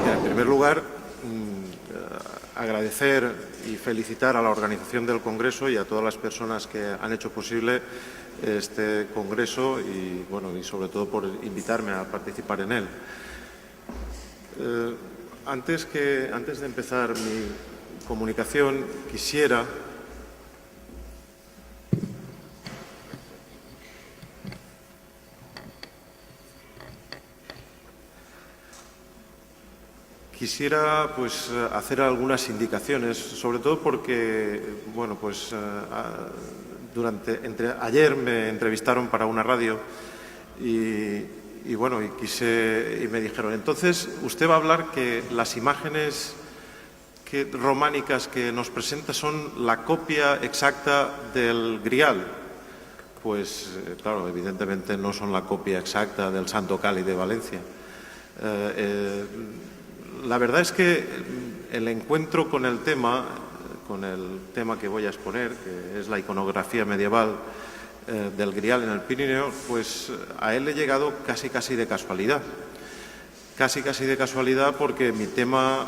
En primer lugar, agradecer y felicitar a la organización del Congreso y a todas las personas que han hecho posible este Congreso y, bueno, y sobre todo por invitarme a participar en él. Antes de empezar mi comunicación, quisiera pues hacer algunas indicaciones, sobre todo porque, bueno, pues ayer me entrevistaron para una radio y me dijeron, entonces usted va a hablar que las imágenes románicas que nos presenta son la copia exacta del Grial. Pues claro, evidentemente no son la copia exacta del Santo Cáliz de Valencia. La verdad es que el encuentro con el tema que voy a exponer, que es la iconografía medieval del Grial en el Pirineo, pues a él he llegado casi de casualidad. Casi de casualidad porque mi tema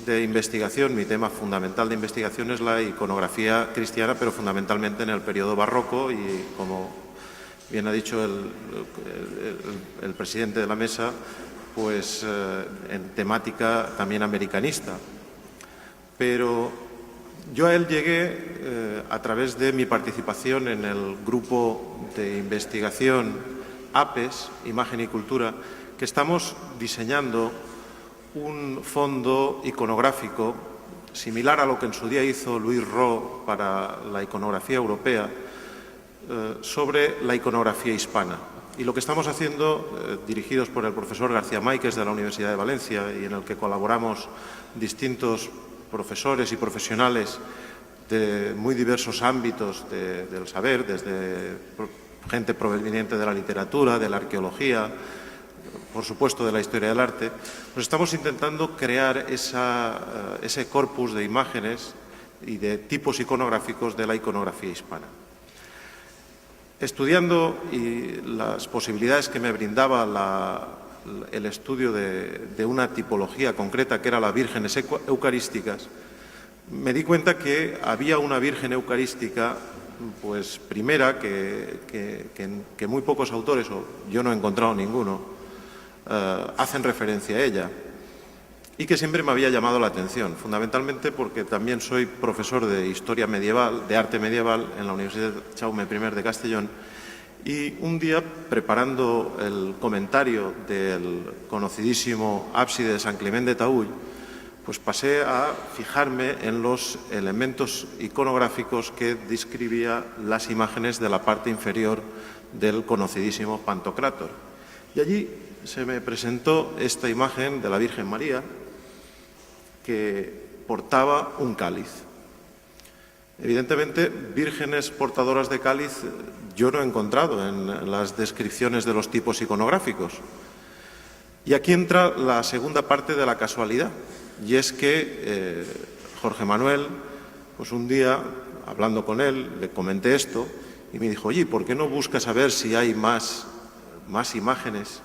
de investigación, mi tema fundamental de investigación es la iconografía cristiana, pero fundamentalmente en el periodo barroco y, como bien ha dicho el presidente de la mesa, pues en temática también americanista. Pero yo a él llegué a través de mi participación en el grupo de investigación APES, Imagen y Cultura, que estamos diseñando un fondo iconográfico similar a lo que en su día hizo Luis Ro para la iconografía europea, sobre la iconografía hispana. Y lo que estamos haciendo, dirigidos por el profesor García Máiquez de la Universidad de Valencia y en el que colaboramos distintos profesores y profesionales de muy diversos ámbitos del saber, desde gente proveniente de la literatura, de la arqueología, por supuesto de la historia del arte, pues estamos intentando crear ese corpus de imágenes y de tipos iconográficos de la iconografía hispana. Estudiando y las posibilidades que me brindaba el estudio de una tipología concreta, que era las vírgenes eucarísticas, me di cuenta que había una virgen eucarística, pues primera, que muy pocos autores, o yo no he encontrado ninguno, hacen referencia a ella, y que siempre me había llamado la atención, fundamentalmente porque también soy profesor de Historia Medieval, de Arte Medieval, en la Universidad Jaume I de Castellón, y un día, preparando el comentario del conocidísimo ábside de San Clement de Taüll, pues pasé a fijarme en los elementos iconográficos que describía las imágenes de la parte inferior del conocidísimo Pantocrátor. Y allí se me presentó esta imagen de la Virgen María, que portaba un cáliz. Evidentemente, vírgenes portadoras de cáliz yo no he encontrado en las descripciones de los tipos iconográficos. Y aquí entra la segunda parte de la casualidad, y es que Jorge Manuel, pues un día, hablando con él, le comenté esto y me dijo, oye, ¿por qué no buscas a ver si hay más imágenes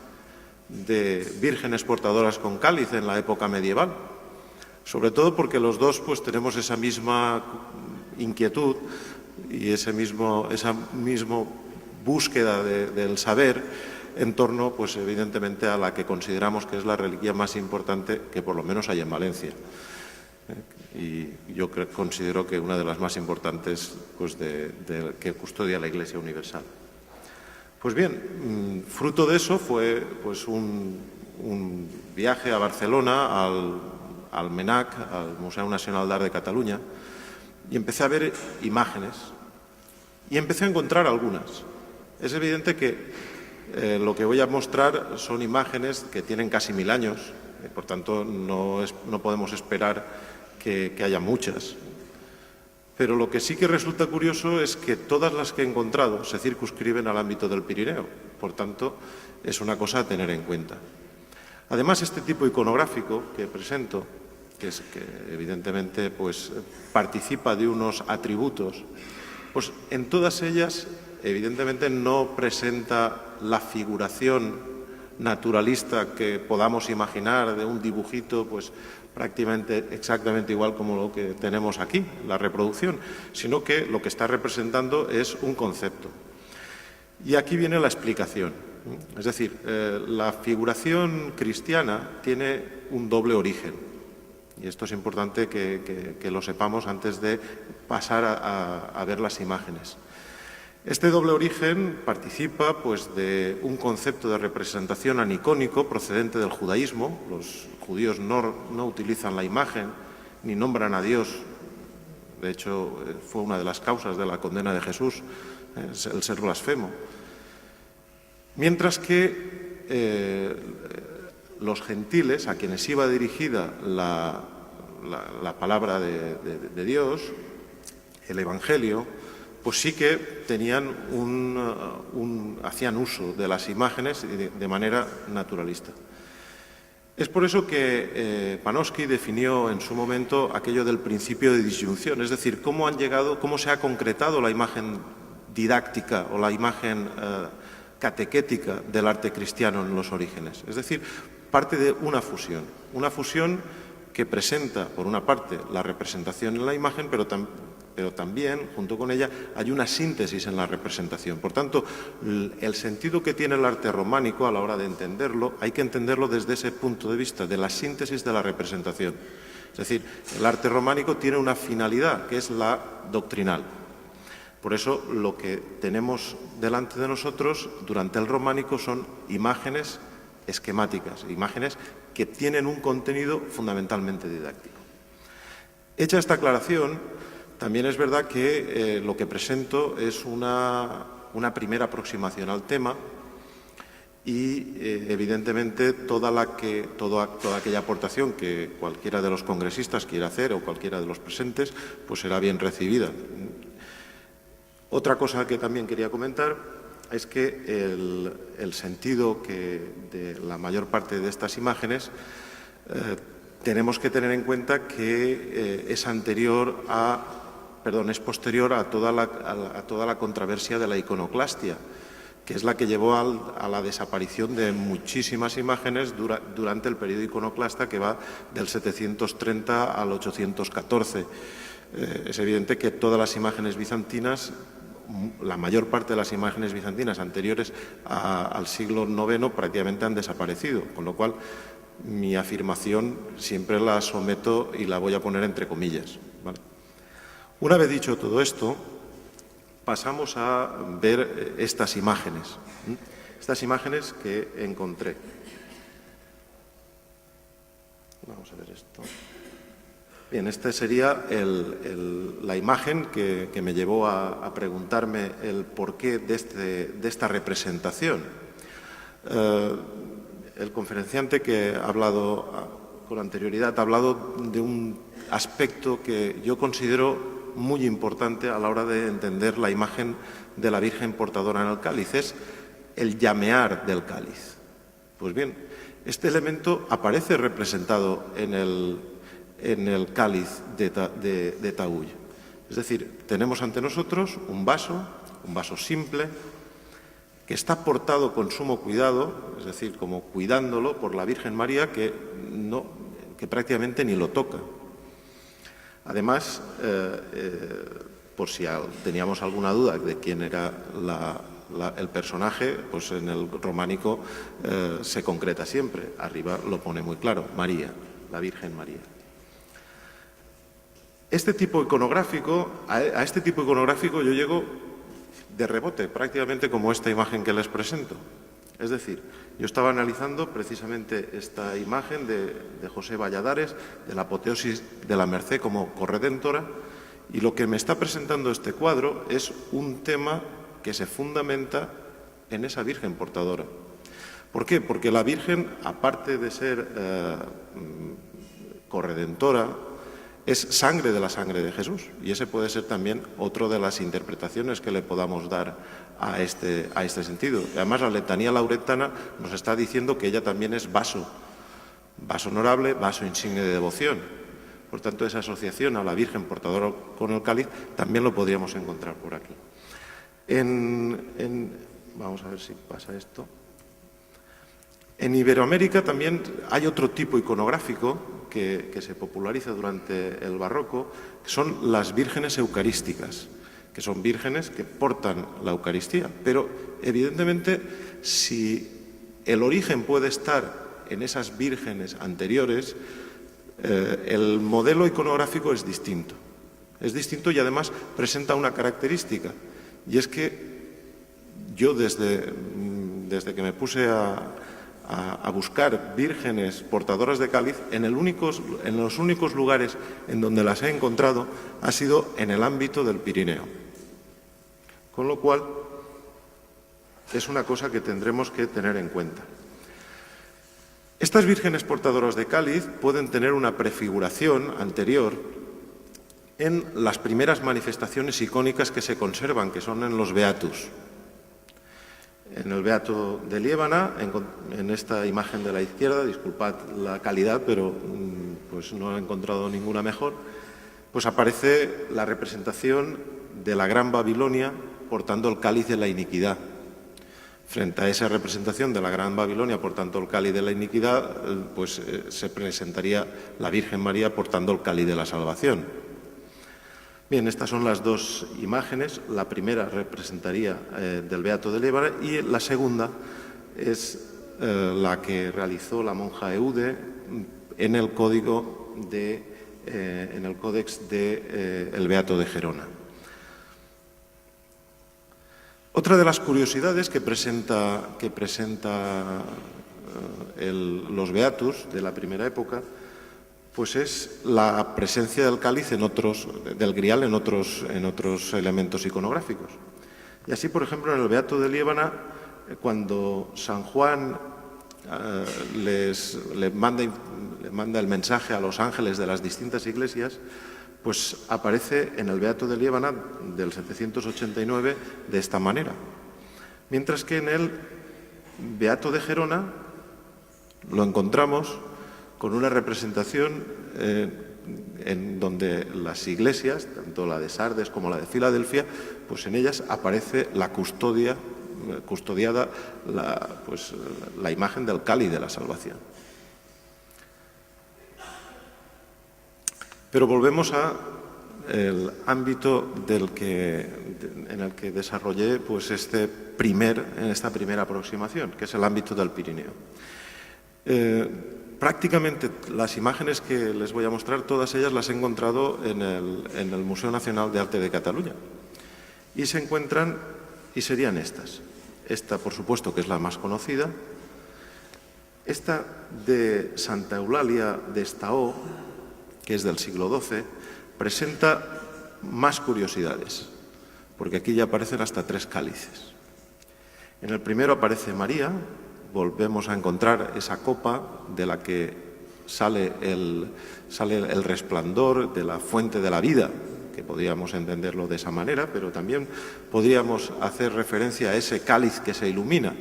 de vírgenes portadoras con cáliz en la época medieval? Sobre todo porque los dos pues tenemos esa misma inquietud y esa misma búsqueda del saber en torno, pues evidentemente, a la que consideramos que es la reliquia más importante que por lo menos hay en Valencia. Y yo considero que una de las más importantes, pues, que custodia la Iglesia Universal. Pues bien, fruto de eso fue pues un viaje a Barcelona, al MNAC, al Museu Nacional d'Art de Cataluña, y empecé a ver imágenes y empecé a encontrar algunas. Es evidente que lo que voy a mostrar son imágenes que tienen casi 1000 años, por tanto no podemos esperar que haya muchas. Pero lo que sí que resulta curioso es que todas las que he encontrado se circunscriben al ámbito del Pirineo. Por tanto, es una cosa a tener en cuenta. Además, este tipo iconográfico que presento, que evidentemente pues, participa de unos atributos, pues en todas ellas evidentemente no presenta la figuración naturalista que podamos imaginar de un dibujito, pues prácticamente exactamente igual como lo que tenemos aquí, la reproducción, sino que lo que está representando es un concepto. Y aquí viene la explicación. Es decir, la figuración cristiana tiene un doble origen. Y esto es importante que lo sepamos antes de pasar a ver las imágenes. Este doble origen participa pues, de un concepto de representación anicónico procedente del judaísmo. Los judíos no utilizan la imagen ni nombran a Dios. De hecho, fue una de las causas de la condena de Jesús, el ser blasfemo. Mientras que los gentiles, a quienes iba dirigida la palabra de Dios, el Evangelio, pues sí que tenían hacían uso de las imágenes de manera naturalista. Es por eso que Panofsky definió en su momento aquello del principio de disyunción, es decir, cómo se ha concretado la imagen didáctica o la imagen catequética del arte cristiano en los orígenes. Es decir, parte de una fusión que presenta, por una parte, la representación en la imagen, pero también, junto con ella, hay una síntesis en la representación. Por tanto, el sentido que tiene el arte románico a la hora de entenderlo, hay que entenderlo desde ese punto de vista, de la síntesis de la representación. Es decir, el arte románico tiene una finalidad, que es la doctrinal. Por eso, lo que tenemos delante de nosotros durante el románico son imágenes esquemáticas, imágenes que tienen un contenido fundamentalmente didáctico. Hecha esta aclaración, también es verdad que lo que presento es una primera aproximación al tema y, evidentemente, toda aquella aportación que cualquiera de los congresistas quiera hacer o cualquiera de los presentes, pues será bien recibida. Otra cosa que también quería comentar es que el sentido de la mayor parte de estas imágenes tenemos que tener en cuenta que es posterior a toda la controversia de la iconoclastia, que es la que llevó a la desaparición de muchísimas imágenes durante el periodo iconoclasta, que va del 730 al 814. Es evidente que todas las imágenes bizantinas, la mayor parte de las imágenes bizantinas anteriores al siglo IX prácticamente han desaparecido, con lo cual mi afirmación siempre la someto y la voy a poner entre comillas, ¿vale? Una vez dicho todo esto, pasamos a ver estas imágenes que encontré. Vamos a ver esto. Bien, esta sería la imagen que me llevó a preguntarme el porqué de esta representación. El conferenciante que ha hablado con anterioridad ha hablado de un aspecto que yo considero muy importante a la hora de entender la imagen de la Virgen portadora en el cáliz, es el llamear del cáliz. Pues bien, este elemento aparece representado en el cáliz de Tahull. Es decir, tenemos ante nosotros un vaso simple, que está portado con sumo cuidado, es decir, como cuidándolo por la Virgen María, que prácticamente ni lo toca. Además, por si teníamos alguna duda de quién era el personaje, pues en el románico se concreta siempre. Arriba lo pone muy claro, María, la Virgen María. A este tipo iconográfico yo llego de rebote, prácticamente como esta imagen que les presento. Es decir, yo estaba analizando precisamente esta imagen de José Valladares, de la apoteosis de la Merced como corredentora, y lo que me está presentando este cuadro es un tema que se fundamenta en esa Virgen portadora. ¿Por qué? Porque la Virgen, aparte de ser corredentora, es sangre de la sangre de Jesús, y ese puede ser también otra de las interpretaciones que le podamos dar a este sentido. Además, la letanía lauretana nos está diciendo que ella también es vaso honorable, vaso insigne de devoción. Por tanto, esa asociación a la Virgen portadora con el cáliz también lo podríamos encontrar por aquí. Vamos a ver si pasa esto. En Iberoamérica también hay otro tipo iconográfico que se populariza durante el barroco, que son las vírgenes eucarísticas, que son vírgenes que portan la Eucaristía. Pero, evidentemente, si el origen puede estar en esas vírgenes anteriores, el modelo iconográfico es distinto. Es distinto y además presenta una característica, y es que yo desde que me puse a buscar vírgenes portadoras de cáliz, en los únicos lugares en donde las he encontrado ha sido en el ámbito del Pirineo. Con lo cual, es una cosa que tendremos que tener en cuenta. Estas vírgenes portadoras de cáliz pueden tener una prefiguración anterior en las primeras manifestaciones icónicas que se conservan, que son en los Beatus. En el Beato de Liébana, en esta imagen de la izquierda, disculpad la calidad, pero pues no he encontrado ninguna mejor, pues aparece la representación de la Gran Babilonia portando el cáliz de la iniquidad. Frente a esa representación de la Gran Babilonia portando el cáliz de la iniquidad, pues se presentaría la Virgen María portando el cáliz de la salvación. Bien, estas son las dos imágenes. La primera representaría del Beato de Liébana y la segunda es la que realizó la monja Eude en el Códex del Beato de Gerona. Otra de las curiosidades que presenta los Beatus de la primera época, pues es la presencia del cáliz del grial en otros elementos iconográficos. Y así, por ejemplo, en el Beato de Liébana, cuando San Juan le manda el mensaje a los ángeles de las distintas iglesias, pues aparece en el Beato de Liébana del 789 de esta manera. Mientras que en el Beato de Gerona lo encontramos con una representación en donde las iglesias, tanto la de Sardes como la de Filadelfia, pues en ellas aparece custodiada la imagen del cáliz de la salvación. Pero volvemos al ámbito en el que desarrollé pues esta primera aproximación, que es el ámbito del Pirineo. Prácticamente las imágenes que les voy a mostrar, todas ellas las he encontrado en el Museo Nacional de Arte de Cataluña. Y se encuentran, y serían estas. Esta, por supuesto, que es la más conocida. Esta de Santa Eulalia de Estaó, que es del siglo XII, presenta más curiosidades, porque aquí ya aparecen hasta 3 cálices. En el primero aparece María. Volvemos a encontrar esa copa de la que sale el resplandor de la fuente de la vida, que podríamos entenderlo de esa manera, pero también podríamos hacer referencia a ese cáliz que se ilumina,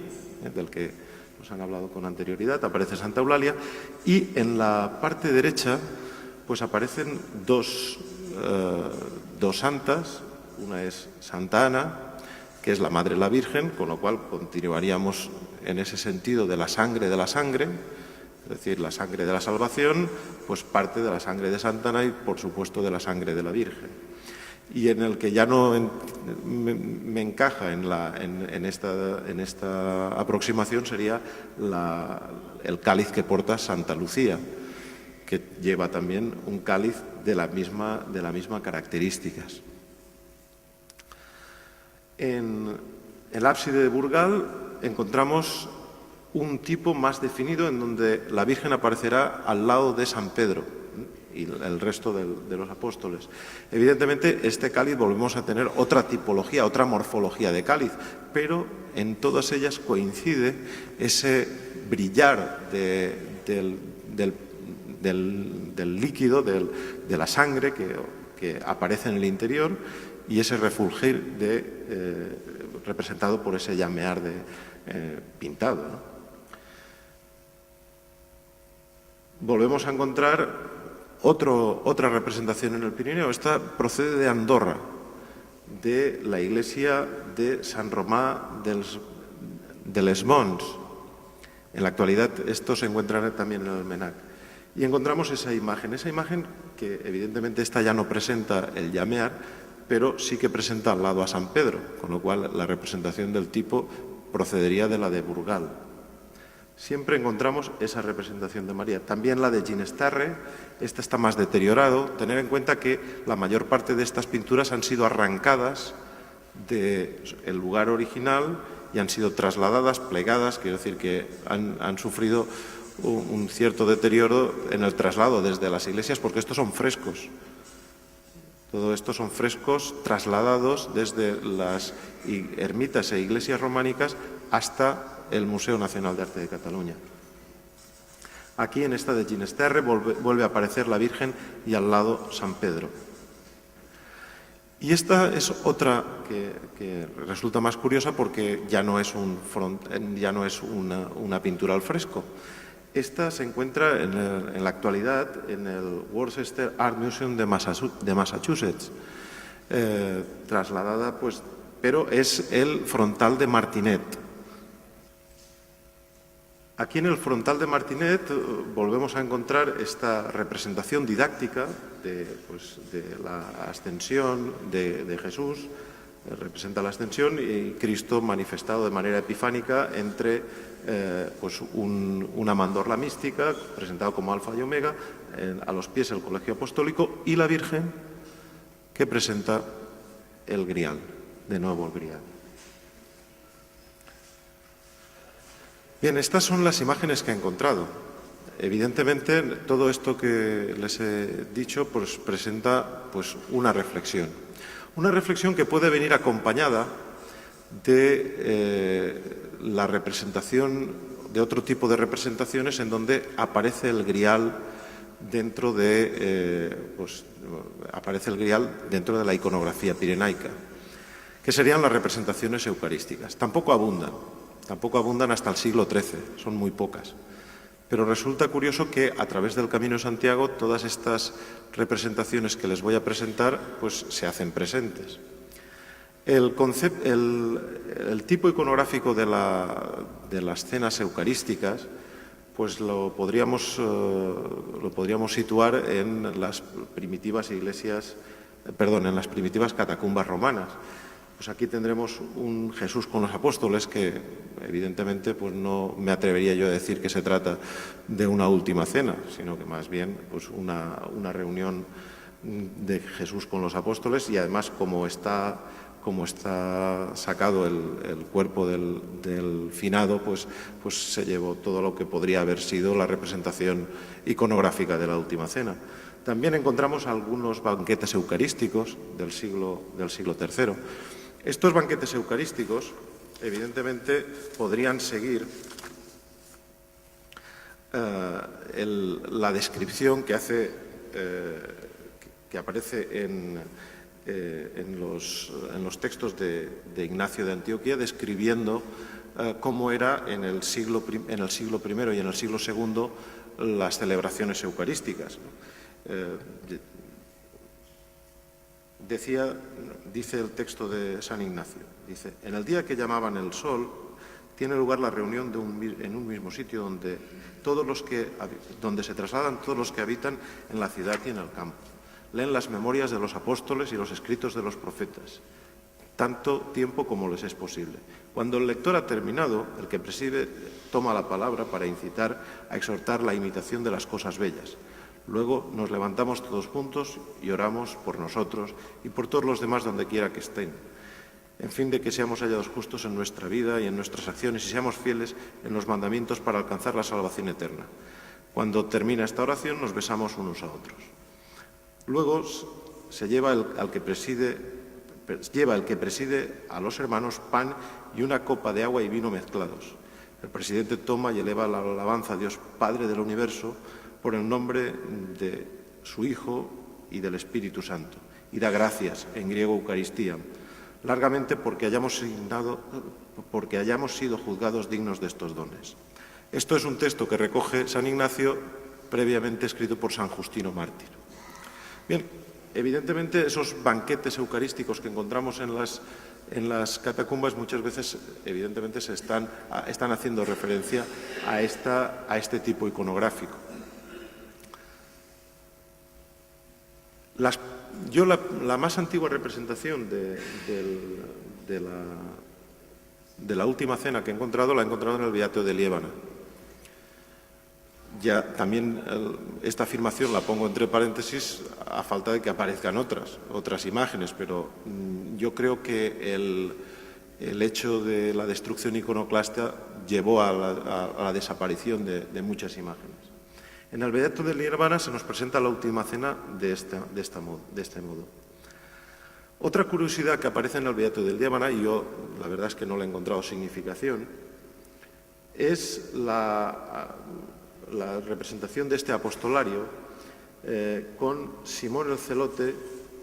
del que nos han hablado con anterioridad. Aparece Santa Eulalia y en la parte derecha pues aparecen dos santas. Una es Santa Ana, que es la Madre de la Virgen, con lo cual continuaríamos en ese sentido de la sangre, es decir, la sangre de la salvación, pues parte de la sangre de Santa Ana y, por supuesto, de la sangre de la Virgen. Y en el que ya no me encaja en esta aproximación sería el cáliz que porta Santa Lucía, que lleva también un cáliz de la misma características. En el ábside de Burgal encontramos un tipo más definido en donde la Virgen aparecerá al lado de San Pedro y el resto de los apóstoles. Evidentemente, este cáliz volvemos a tener otra tipología, otra morfología de cáliz, pero en todas ellas coincide ese brillar del líquido, de la sangre que aparece en el interior, y ese refulgir representado por ese llamear pintado, ¿no? Volvemos a encontrar otra representación en el Pirineo. Esta procede de Andorra. de la iglesia de San Romà de les Monts. En la actualidad esto se encuentra también en el Menac. Y encontramos esa imagen que evidentemente esta ya no presenta el llamear, pero sí que presenta al lado a San Pedro, con lo cual la representación del tipo procedería de la de Burgal. Siempre encontramos esa representación de María. También la de Ginestarre, esta está más deteriorado. Tener en cuenta que la mayor parte de estas pinturas han sido arrancadas del lugar original y han sido trasladadas, plegadas, quiero decir que han sufrido un cierto deterioro en el traslado desde las iglesias, porque estos son frescos. Todo esto son frescos trasladados desde las ermitas e iglesias románicas hasta el Museo Nacional de Arte de Cataluña. Aquí en esta de Ginestarre vuelve a aparecer la Virgen y al lado San Pedro. Y esta es otra que resulta más curiosa porque ya no es una pintura al fresco. Esta se encuentra en la actualidad en el Worcester Art Museum de Massachusetts, trasladada, pero es el frontal de Martinet. Aquí en el frontal de Martinet volvemos a encontrar esta representación didáctica de la ascensión de Jesús. Representa la ascensión y Cristo manifestado de manera epifánica entre una mandorla mística, presentado como alfa y omega, a los pies el colegio apostólico, y la Virgen que presenta el grial, de nuevo el grial. Bien, estas son las imágenes que he encontrado. Evidentemente, todo esto que les he dicho presenta una reflexión. Una reflexión que puede venir acompañada de la representación, de otro tipo de representaciones en donde aparece el grial dentro de la iconografía pirenaica, que serían las representaciones eucarísticas. Tampoco abundan hasta el siglo XIII, son muy pocas. Pero resulta curioso que a través del Camino de Santiago todas estas representaciones que les voy a presentar se hacen presentes. El tipo iconográfico de las cenas eucarísticas lo podríamos situar en las primitivas en las primitivas catacumbas romanas. Aquí tendremos un Jesús con los apóstoles que evidentemente no me atrevería yo a decir que se trata de una última cena, sino que más bien una reunión de Jesús con los apóstoles, y además como está sacado el cuerpo del finado, se llevó todo lo que podría haber sido la representación iconográfica de la última cena. También encontramos algunos banquetes eucarísticos del siglo III. Estos banquetes eucarísticos, evidentemente, podrían seguir la descripción que aparece en los textos de Ignacio de Antioquía, describiendo cómo era en el siglo I y en el siglo II las celebraciones eucarísticas. Dice el texto de San Ignacio, dice: en el día que llamaban el sol, tiene lugar la reunión en un mismo sitio donde se trasladan todos los que habitan en la ciudad y en el campo. Leen las memorias de los apóstoles y los escritos de los profetas, tanto tiempo como les es posible. Cuando el lector ha terminado, el que preside toma la palabra para incitar a exhortar la imitación de las cosas bellas. Luego nos levantamos todos juntos y oramos por nosotros y por todos los demás donde quiera que estén, en fin de que seamos hallados justos en nuestra vida y en nuestras acciones y seamos fieles en los mandamientos para alcanzar la salvación eterna. Cuando termina esta oración nos besamos unos a otros. Luego se lleva el que preside a los hermanos pan y una copa de agua y vino mezclados. El presidente toma y eleva la alabanza a Dios Padre del universo por el nombre de su Hijo y del Espíritu Santo, y da gracias, en griego Eucaristía, largamente porque hayamos sido juzgados dignos de estos dones. Esto es un texto que recoge San Ignacio, previamente escrito por San Justino Mártir. Bien, Evidentemente, esos banquetes eucarísticos que encontramos en las catacumbas muchas veces, evidentemente, están haciendo referencia a este tipo iconográfico. La más antigua representación de la Última Cena que he encontrado, la he encontrado en el Beato de Liébana. Ya también esta afirmación la pongo entre paréntesis a falta de que aparezcan otras imágenes, pero yo creo que el hecho de la destrucción iconoclasta llevó a la desaparición de muchas imágenes. En el Beato de Liébana se nos presenta la Última Cena de este modo. Otra curiosidad que aparece en el Beato de Liébana, y yo la verdad es que no le he encontrado significación, es la representación de este apostolario con Simón el Celote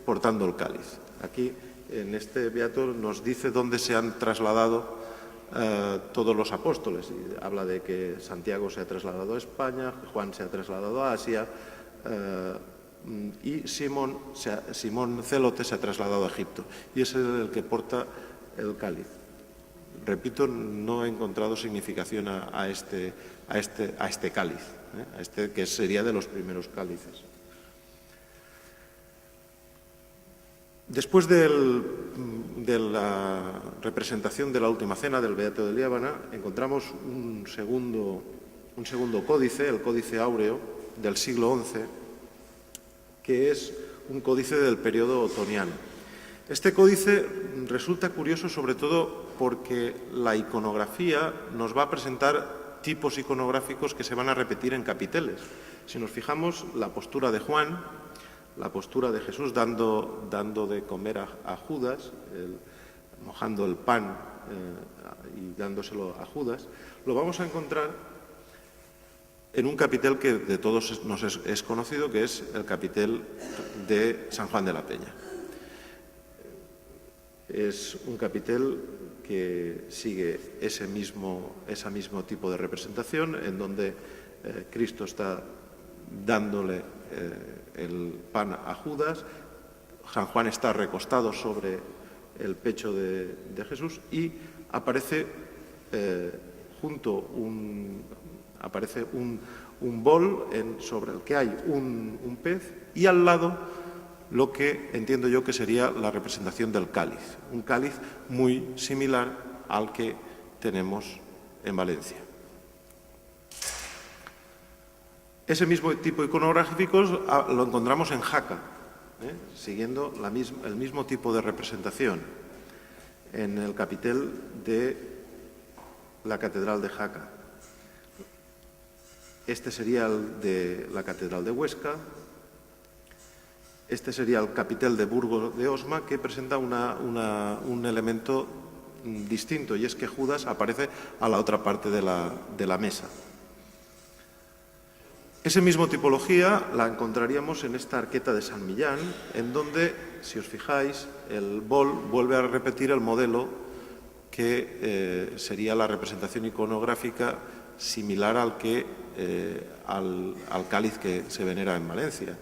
portando el cáliz. Aquí, en este beato, nos dice dónde se han trasladado todos los apóstoles. Y habla de que Santiago se ha trasladado a España, Juan se ha trasladado a Asia y Simón Celote se ha trasladado a Egipto. Y es el que porta el cáliz. Repito, no he encontrado significación a este cáliz, a este que sería de los primeros cálices. Después de la representación de la Última Cena del Beato de Liébana, encontramos un segundo códice, el Códice Áureo del siglo XI, que es un códice del periodo otoniano. Este códice resulta curioso sobre todo porque la iconografía nos va a presentar tipos iconográficos que se van a repetir en capiteles. Si nos fijamos, la postura de Juan, la postura de Jesús dando de comer a Judas, mojando el pan y dándoselo a Judas, lo vamos a encontrar en un capitel que de todos nos es conocido, que es el capitel de San Juan de la Peña. Es un capitel que sigue ese mismo tipo de representación, en donde Cristo está dándole el pan a Judas, San Juan está recostado sobre el pecho de Jesús y aparece un bol sobre el que hay un pez y al lado lo que entiendo yo que sería la representación del cáliz, un cáliz muy similar al que tenemos en Valencia. Ese mismo tipo iconográfico lo encontramos en Jaca, siguiendo el mismo tipo de representación en el capitel de la Catedral de Jaca. Este sería el de la Catedral de Huesca. Este sería el capitel de Burgos de Osma, que presenta un elemento distinto, y es que Judas aparece a la otra parte de la mesa. Esa misma tipología la encontraríamos en esta arqueta de San Millán, en donde, si os fijáis, el bol vuelve a repetir el modelo que sería la representación iconográfica similar al cáliz que se venera en Valencia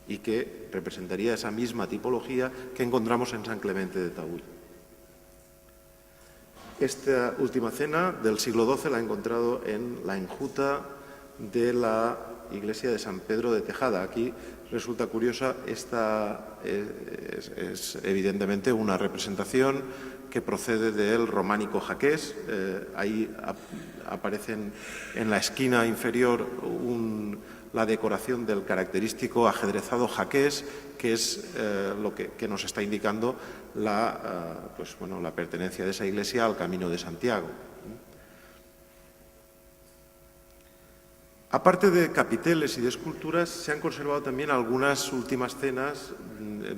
y que representaría esa misma tipología que encontramos en San Clemente de Taúl. Esta Última Cena del siglo XII la he encontrado en la enjuta de la iglesia de San Pedro de Tejada. Aquí resulta curiosa, esta es evidentemente una representación que procede del románico jaqués. Ahí aparecen en la esquina inferior la decoración del característico ajedrezado jaqués, que es lo que nos está indicando la pertenencia de esa iglesia al Camino de Santiago. Aparte de capiteles y de esculturas, se han conservado también algunas últimas cenas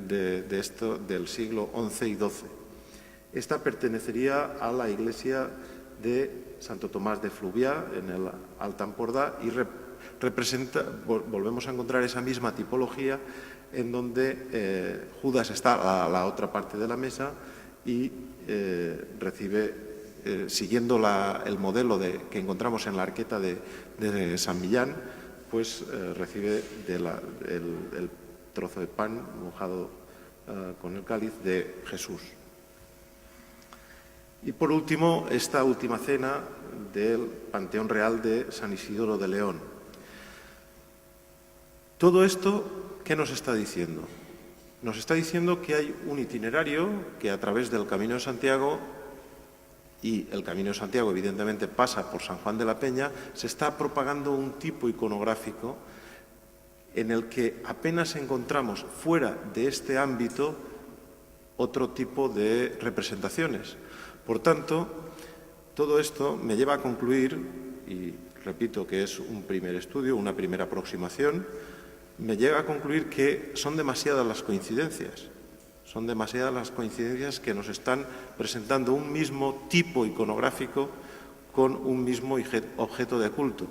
del siglo XI y XII. Esta pertenecería a la iglesia de Santo Tomás de Fluvià, en el Alt Empordà, y volvemos a encontrar esa misma tipología en donde Judas está a la otra parte de la mesa y recibe, siguiendo el modelo que encontramos en la arqueta de San Millán, pues recibe el trozo de pan mojado con el cáliz de Jesús. Y por último, esta última cena del Panteón Real de San Isidoro de León. Todo esto, ¿qué nos está diciendo? Nos está diciendo que hay un itinerario que a través del Camino de Santiago, y el Camino de Santiago evidentemente pasa por San Juan de la Peña, se está propagando un tipo iconográfico en el que apenas encontramos fuera de este ámbito otro tipo de representaciones. Por tanto, todo esto me lleva a concluir, y repito que es un primer estudio, una primera aproximación, me lleva a concluir que son demasiadas las coincidencias. Son demasiadas las coincidencias que nos están presentando un mismo tipo iconográfico con un mismo objeto de culto.